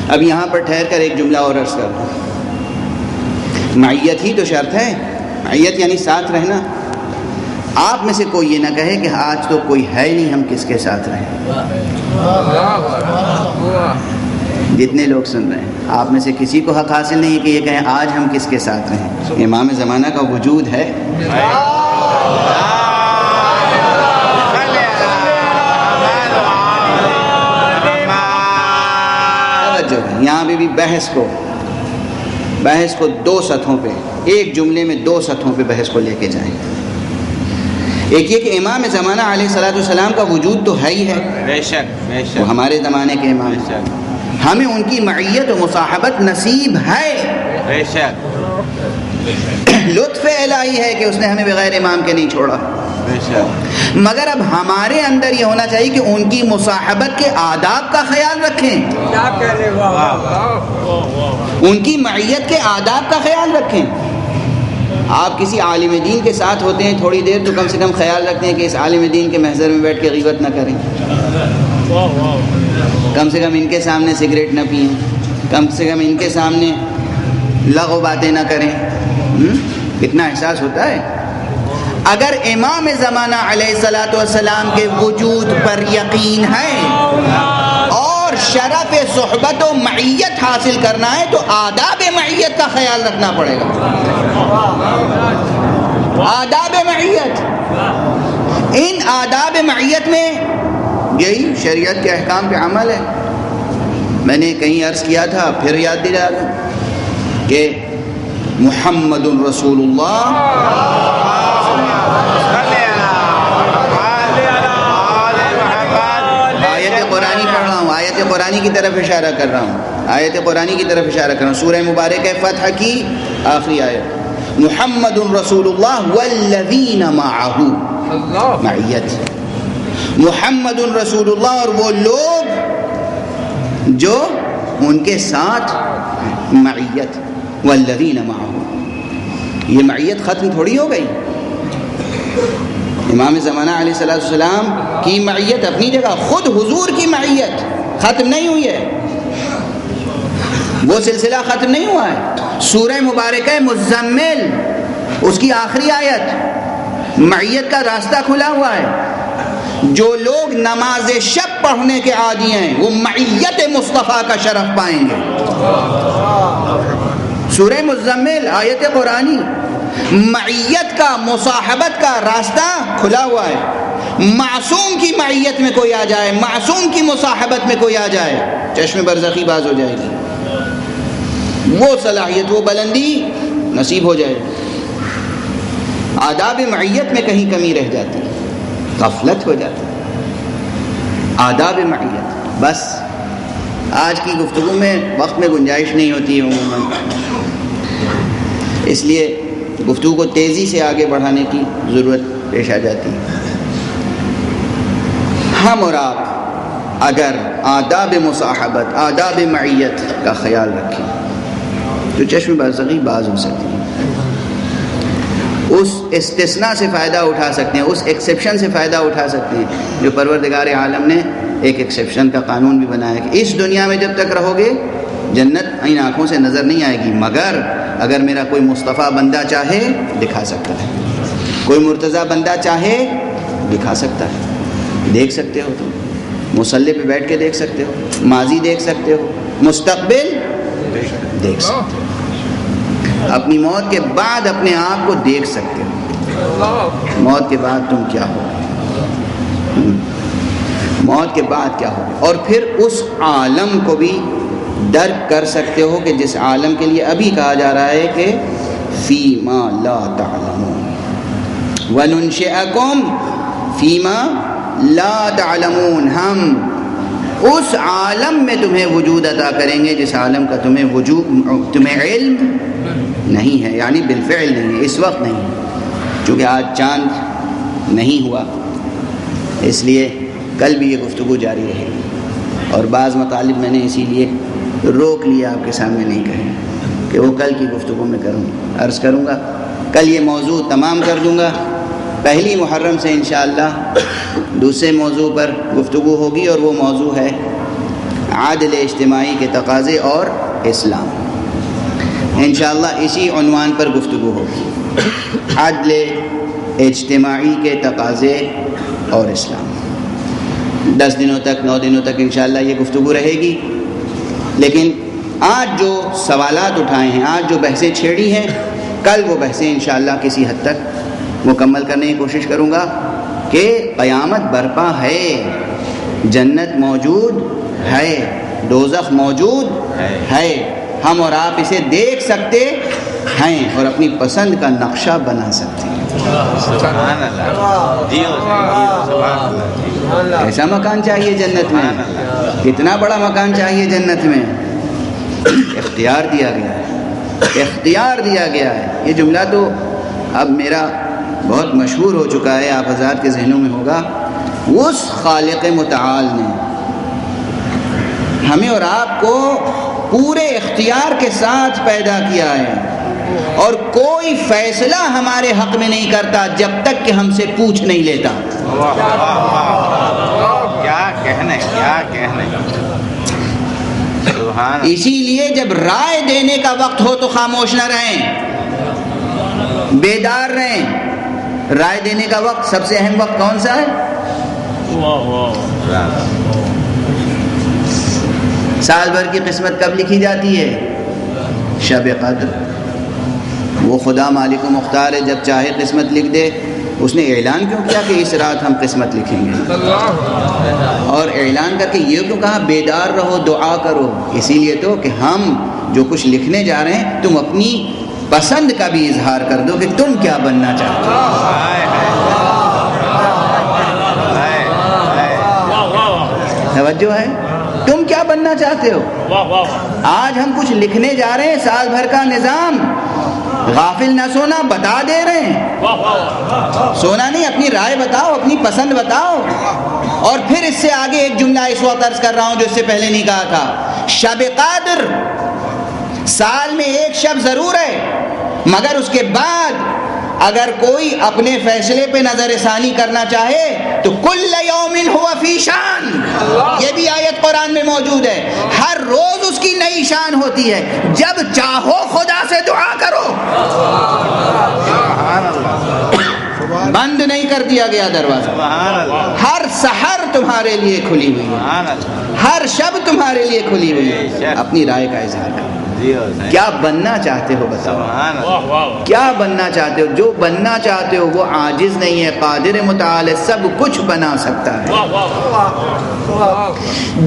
A: اب یہاں پر ٹھہر کر ایک جملہ اور عرض کر دوں، معیت ہی تو شرط ہے، معیت یعنی ساتھ رہنا۔ آپ میں سے کوئی یہ نہ کہے کہ آج تو کوئی ہے نہیں، ہم کس کے ساتھ رہیں۔ جتنے لوگ سن رہے ہیں، آپ میں سے کسی کو حق حاصل نہیں ہے کہ یہ کہیں آج ہم کس کے ساتھ رہیں۔ امام زمانہ کا وجود ہے۔ یہاں پہ بھی بحث کو دو سطحوں پہ، ایک جملے میں دو سطحوں پہ بحث کو لے کے جائیں۔ ایک یہ کہ امام زمانہ علیہ الصلوۃ والسلام کا وجود تو ہے ہی ہے،
B: بے شک بے شک،
A: وہ ہمارے زمانے کے امام
B: بے شک،
A: ہمیں ان کی معیت و مصاحبت نصیب ہے،
B: بے شک،
A: لطف الہی ہے کہ اس نے ہمیں بغیر امام کے نہیں چھوڑا۔
B: بے شک،
A: مگر اب ہمارے اندر یہ ہونا چاہیے کہ ان کی مصاحبت کے آداب کا خیال رکھیں، ان کی معیت کے آداب کا خیال رکھیں۔ آپ کسی عالم دین کے ساتھ ہوتے ہیں تھوڑی دیر تو کم سے کم خیال رکھتے ہیں کہ اس عالم دین کے محضر میں بیٹھ کے غیبت نہ کریں، کم سے کم ان کے سامنے سگریٹ نہ پئیں، کم سے کم ان کے سامنے لغو باتیں نہ کریں۔ اتنا احساس ہوتا ہے؟ اگر امام زمانہ علیہ الصلوۃ والسلام کے وجود پر یقین ہے اور شرف صحبت و معیت حاصل کرنا ہے تو آداب معیت کا خیال رکھنا پڑے گا۔ آداب معیت، ان آداب معیت میں یہی شریعت کے احکام پہ عمل ہے۔ میں نے کہیں عرض کیا تھا، پھر یاد دلا دوں کہ محمد رسول اللہ، آیت قرآنی پڑھ رہا ہوں، آیت قرآنی کی طرف اشارہ کر رہا ہوں، آیت قرآنی کی طرف اشارہ کر رہا ہوں، سورہ مبارکہ فتح کی آخری آیت، محمد رسول اللہ والذین معہ، معیت، محمد رسول اللہ اور وہ لوگ جو ان کے ساتھ، معیت، والذین معہ، یہ معیت ختم تھوڑی ہو گئی۔ امام زمانہ علیہ الصلوۃ والسلام کی معیت اپنی جگہ، خود حضور کی معیت ختم نہیں ہوئی ہے، وہ سلسلہ ختم نہیں ہوا ہے۔ سورہ مبارکہ مزمل اس کی آخری آیت، معیت کا راستہ کھلا ہوا ہے۔ جو لوگ نماز شب پڑھنے کے عادی ہیں وہ معیت مصطفیٰ کا شرف پائیں گے۔ سورہ مزمل آیت قرآنی، معیت کا، مصاحبت کا راستہ کھلا ہوا ہے۔ معصوم کی معیت میں کوئی آ جائے، معصوم کی مصاحبت میں کوئی آ جائے، چشم برزخی باز ہو جائے گی، وہ صلاحیت، وہ بلندی نصیب ہو جائے گی۔ آداب معیت میں کہیں کمی رہ جاتی، غفلت ہو جاتی، آداب معیت۔ بس آج کی گفتگو میں وقت میں گنجائش نہیں ہوتی ہے عموماً، اس لیے گفتگو کو تیزی سے آگے بڑھانے کی ضرورت پیش آ جاتی ہے۔ ہم اور آپ اگر آداب مصاحبت، آداب معیت کا خیال رکھیں تو چشم برزخی باز ہو سکتی ہے، اس استثناء سے فائدہ اٹھا سکتے ہیں، اس ایکسیپشن سے فائدہ اٹھا سکتے ہیں جو پروردگار عالم نے ایک ایکسیپشن کا قانون بھی بنایا کہ اس دنیا میں جب تک رہو گے جنت ان آنکھوں سے نظر نہیں آئے گی، مگر اگر میرا کوئی مصطفیٰ بندہ چاہے دکھا سکتا ہے، کوئی مرتضیٰ بندہ چاہے دکھا سکتا ہے۔ دیکھ سکتے ہو، تم مصلی پہ بیٹھ کے دیکھ سکتے ہو، ماضی دیکھ سکتے ہو، مستقبل دیکھ سکتے ہو، اپنی موت کے بعد اپنے آپ کو دیکھ سکتے ہو، موت کے بعد تم کیا ہو، موت کے بعد کیا ہو، اور پھر اس عالم کو بھی درک کر سکتے ہو کہ جس عالم کے لیے ابھی کہا جا رہا ہے کہ فیما لا تعلمون وَنُنْشِئَكُمْ فیما لا تعلمون، ہم اس عالم میں تمہیں وجود عطا کریں گے جس عالم کا تمہیں علم نہیں ہے، یعنی بالفعل نہیں ہے، اس وقت نہیں ہے، چونکہ آج چاند نہیں ہوا اس لیے کل بھی یہ گفتگو جاری رہے گی، اور بعض مطالب میں نے اسی لیے روک لیا، آپ کے سامنے نہیں کہے کہ وہ کل کی گفتگو میں عرض کروں گا، کل یہ موضوع تمام کر دوں گا، پہلی محرم سے انشاءاللہ دوسرے موضوع پر گفتگو ہوگی، اور وہ موضوع ہے عادل اجتماعی کے تقاضے اور اسلام۔ انشاءاللہ اسی عنوان پر گفتگو ہوگی، عادل اجتماعی کے تقاضے اور اسلام۔ 10 دنوں تک 9 دنوں تک انشاءاللہ یہ گفتگو رہے گی، لیکن آج جو سوالات اٹھائے ہیں، آج جو بحثیں چھیڑی ہیں، کل وہ بحثیں انشاءاللہ کسی حد تک مکمل کرنے کی کوشش کروں گا کہ قیامت برپا ہے، جنت موجود ہے، دوزخ موجود ہے، ہم اور آپ اسے دیکھ سکتے ہیں اور اپنی پسند کا نقشہ بنا سکتے ہیں۔
B: سبحان اللہ،
A: ایسا مکان چاہیے جنت میں، کتنا بڑا مکان چاہیے جنت میں، اختیار دیا گیا ہے، اختیار دیا گیا ہے۔ یہ جملہ تو اب میرا بہت مشہور ہو چکا ہے، آپ حضرات کے ذہنوں میں ہوگا۔ اس خالق متعال نے ہمیں اور آپ کو پورے اختیار کے ساتھ پیدا کیا ہے، اور کوئی فیصلہ ہمارے حق میں نہیں کرتا جب تک کہ ہم سے پوچھ نہیں لیتا۔
B: کیا کہنے، کیا کہنے، سبحان۔
A: اسی لیے جب رائے دینے کا وقت ہو تو خاموش نہ رہیں، بیدار رہیں۔ رائے دینے کا وقت، سب سے اہم وقت کون سا ہے؟ سال بھر کی قسمت کب لکھی جاتی ہے؟ شب قدر۔ وہ خدا مالک و مختار ہے، جب چاہے قسمت لکھ دے۔ اس نے اعلان کیوں کیا کہ اس رات ہم قسمت لکھیں گے، اور اعلان کر کے یہ کیوں کہا بیدار رہو، دعا کرو؟ اسی لیے تو کہ ہم جو کچھ لکھنے جا رہے ہیں، تم اپنی پسند کا بھی اظہار کر دو کہ تم کیا بننا چاہتے ہو۔ توجہ ہے؟ تم کیا بننا چاہتے ہو؟ آج ہم کچھ لکھنے جا رہے ہیں، سال بھر کا نظام، غافل نہ سونا، بتا دے رہے ہیں، سونا نہیں، اپنی رائے بتاؤ، اپنی پسند بتاؤ۔ اور پھر اس سے آگے ایک جملہ اس وقت عرض کر رہا ہوں جو اس سے پہلے نہیں کہا تھا۔ شب قدر سال میں ایک شب ضرور ہے، مگر اس کے بعد اگر کوئی اپنے فیصلے پہ نظر ثانی کرنا چاہے تو کل یوم ہوا فی شان، یہ بھی آیت قرآن میں موجود ہے۔ ہر روز اس کی نئی شان ہوتی ہے، جب چاہو خدا سے دعا کرو۔ بند نہیں کر دیا گیا دروازہ، ہر سحر تمہارے لیے کھلی ہوئی ہے، ہر شب تمہارے لیے کھلی ہوئی ہے۔ اپنی رائے کا اظہار کرو، کیا بننا چاہتے ہو بتاؤ، کیا بننا چاہتے ہو؟ جو بننا چاہتے ہو وہ عاجز نہیں ہے، قادر متعال ہے، سب کچھ بنا سکتا ہے۔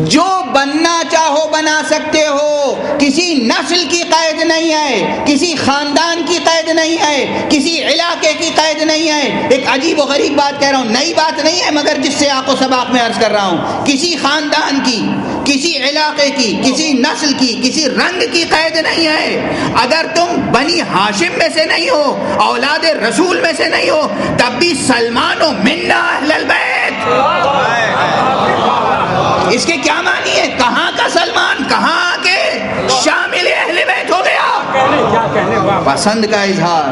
A: جو بننا چاہو بنا سکتے ہو، کسی نسل کی قید نہیں ہے، کسی خاندان کی قید نہیں ہے، کسی علاقے کی قید نہیں ہے۔ ایک عجیب و غریب بات کہہ رہا ہوں، نئی بات نہیں ہے، مگر جس سے آق و سباق میں عرض کر رہا ہوں، کسی خاندان کی، کسی علاقے کی، کسی نسل کی، کسی رنگ کی قید نہیں ہے۔ اگر تم بنی ہاشم میں سے نہیں ہو، اولاد رسول میں سے نہیں ہو، تب بھی سلمان و منا اہل البیت۔ اس کے کیا معنی ہے؟ کہاں کا سلمان، کہاں کے شامل اہل بیت ہو گیا۔ پسند کا اظہار،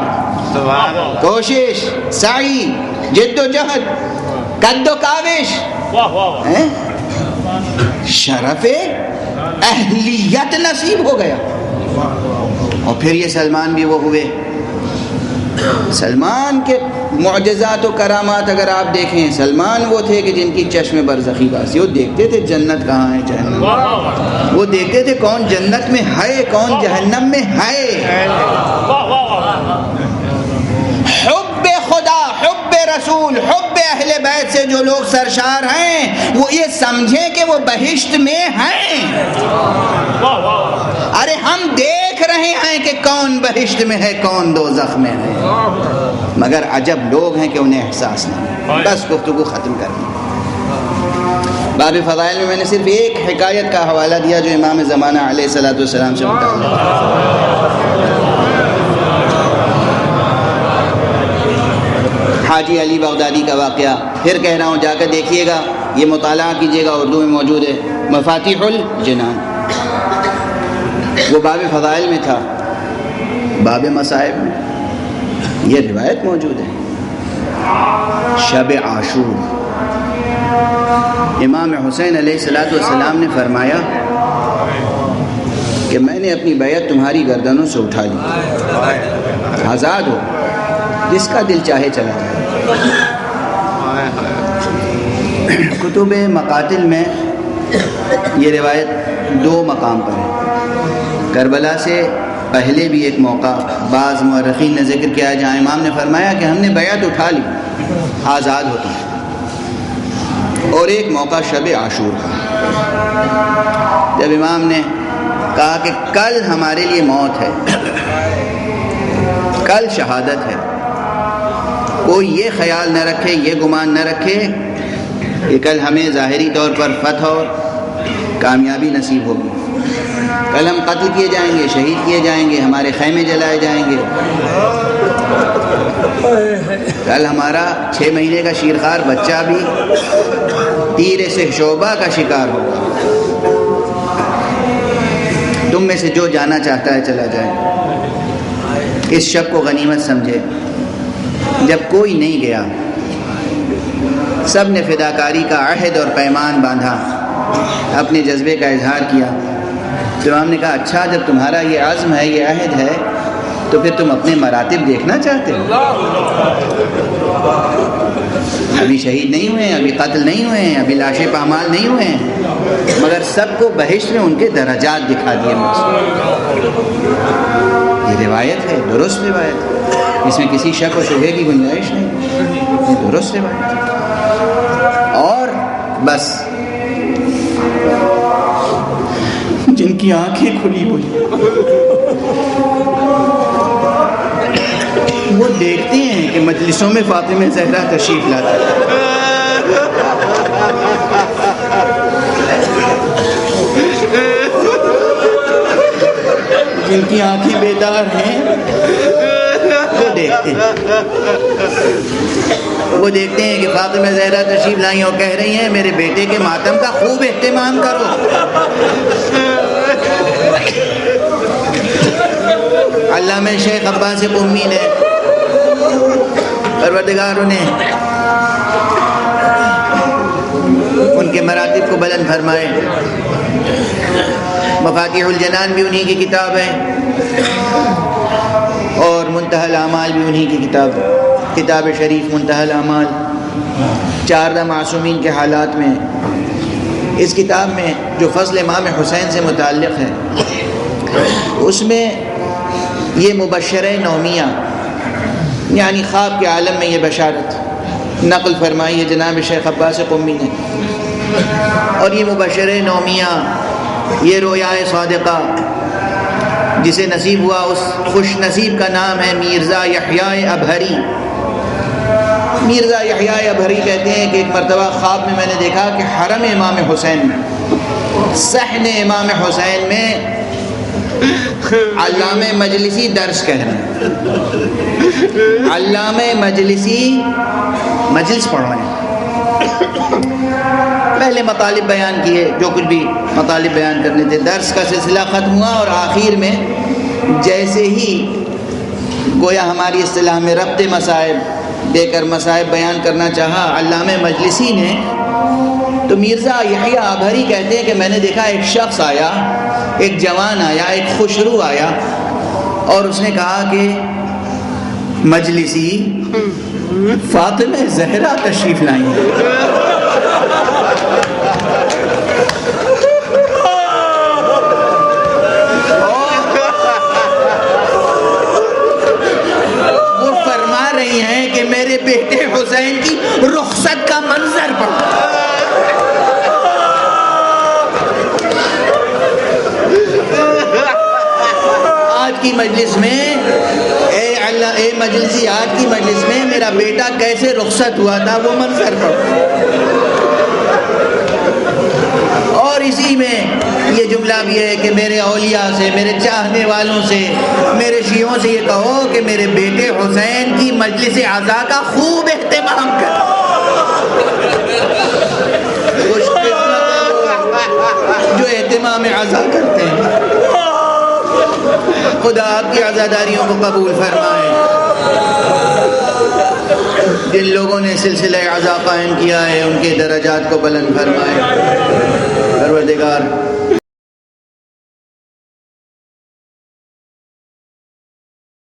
A: کوشش، سعی، جد و جہد، قد و کاوش، شرف اہلیت نصیب ہو گیا۔ اور پھر یہ سلمان بھی وہ ہوئے۔ سلمان کے معجزات و کرامات اگر آپ دیکھیں، سلمان وہ تھے کہ جن کی چشم برزخی باسی، وہ دیکھتے تھے جنت کہاں ہے، جہنم، وہ دیکھتے تھے کون جنت میں ہے، کون جہنم میں ہے۔ حب خدا، حب رسول، حب اہل بیت سے جو لوگ سرشار ہیں، وہ یہ سمجھیں کہ وہ بہشت میں ہیں۔ ارے ہم دیکھ رہے ہیں کہ کون بہشت میں ہے، کون دوزخ میں ہے، مگر عجب لوگ ہیں کہ انہیں احساس نہیں۔ بس گفتگو ختم کر دی، باب فضائل میں نے صرف ایک حکایت کا حوالہ دیا جو امام زمانہ علیہ الصلوۃ والسلام سے متعلق حاجی علی بغدادی کا واقعہ پھر کہہ رہا ہوں، جا کر دیکھیے گا، یہ مطالعہ کیجیے گا، اردو میں موجود ہے، مفاتیح الجنان، وہ باب فضائل میں تھا، باب مصائب میں یہ روایت موجود ہے۔ شب عاشور امام حسین علیہ الصلوۃ والسلام نے فرمایا کہ میں نے اپنی بیعت تمہاری گردنوں سے اٹھا لی، آزاد ہو، جس کا دل چاہے چلا جائے۔ کتب مقاتل میں یہ روایت 2 مقام پر ہے۔ کربلا سے پہلے بھی ایک موقع بعض مورخین نے ذکر کیا جہاں امام نے فرمایا کہ ہم نے بیعت اٹھا لی، آزاد ہوتا ہے، اور ایک موقع شب عاشور کا جب امام نے کہا کہ کل ہمارے لیے موت ہے، کل شہادت ہے، کوئی یہ خیال نہ رکھے، یہ گمان نہ رکھے کہ کل ہمیں ظاہری طور پر فتح اور کامیابی نصیب ہوگی، کل ہم قتل کیے جائیں گے، شہید کیے جائیں گے، ہمارے خیمے جلائے جائیں گے، کل ہمارا 6 مہینے کا شیرخوار بچہ بھی تیر سے شعبہ کا شکار ہوگا۔ تم میں سے جو جانا چاہتا ہے چلا جائے۔ اس شب کو غنیمت سمجھے۔ جب کوئی نہیں گیا، سب نے فداکاری کا عہد اور پیمان باندھا، اپنے جذبے کا اظہار کیا، تو امام نے کہا اچھا جب تمہارا یہ عزم ہے، یہ عہد ہے، تو پھر تم اپنے مراتب دیکھنا چاہتے ہو؟ ابھی شہید نہیں ہوئے ہیں، ابھی قتل نہیں ہوئے ہیں، ابھی لاشیں پامال نہیں ہوئے ہیں، مگر سب کو بہشت میں ان کے درجات دکھا دیے مجھے۔ یہ روایت ہے، درست روایت ہے، اس میں کسی شک و شبہے کی گنجائش نہیں، یہ درست روایت ہے۔ اور بس جن کی آنکھیں کھلی ہوئی وہ دیکھتے ہیں کہ مجلسوں میں فاطمہ زہرا تشریف لاتا ہے، جن کی آنکھیں بیدار ہیں وہ دیکھتے ہیں، وہ دیکھتے ہیں کہ فاطمہ زہرا تشریف لائی اور کہہ رہی ہیں میرے بیٹے کے ماتم کا خوب اہتمام کرو۔ علامہ شیخ عباس قمی نے پروردگار انہیں ان کے مراتب کو بلند فرمائے، مفاتیح الجنان بھی انہی کی کتاب ہے اور منتہی الاعمال بھی انہی کی کتاب ہے، کتاب شریف منتہی الاعمال 14 معصومین کے حالات میں۔ اس کتاب میں جو فضل امام حسین سے متعلق ہے اس میں یہ مبشرہ نومیہ یعنی خواب کے عالم میں یہ بشارت نقل فرمائی ہے جناب شیخ عباس قمی نے، اور یہ مبشرہ نومیہ، یہ رویائے صادقہ جسے نصیب ہوا اس خوش نصیب کا نام ہے مرزا یحییٰ ابہری۔ مرزا یحییٰ ابہری کہتے ہیں کہ ایک مرتبہ خواب میں نے دیکھا کہ حرم امام حسین میں، صحن امام حسین میں علامہ مجلسی درس کہہ رہے ہیں، علامہ مجلسی مجلس پڑھ رہے ہیں، پہلے مطالب بیان کیے، جو کچھ بھی مطالب بیان کرنے تھے، درس کا سلسلہ ختم ہوا اور آخر میں جیسے ہی گویا ہماری اصطلاح میں ربط مصائب دے کر مصائب بیان کرنا چاہا علامہ مجلسی نے، تو مرزا یحییٰ ابہری کہتے ہیں کہ میں نے دیکھا ایک شخص آیا، ایک جوان آیا، ایک خوشرو آیا، اور اس نے کہا کہ مجلسی فاطمہ زہرا تشریف لائیں گے۔ وہ فرما رہی ہیں کہ میرے بیٹے حسین کی رخصت کا منظر پڑا۔ آج کی مجلس میں اے مجلسی، آج کی مجلس میں میرا بیٹا کیسے رخصت ہوا تھا وہ منظر پڑا۔ اور اسی میں یہ جملہ بھی ہے کہ میرے اولیاء سے، میرے چاہنے والوں سے، میرے شیعوں سے یہ کہو کہ میرے بیٹے حسین کی مجلس عزا کا خوب اہتمام کرو۔ خوش قسمت ہیں جو اہتمام عزا کرتے ہیں۔ خدا آپ کی عزاداریوں کو قبول فرمائے۔ جن لوگوں نے سلسلہ عزا قائم کیا ہے ان کے درجات کو بلند فرمائے۔ پروردگار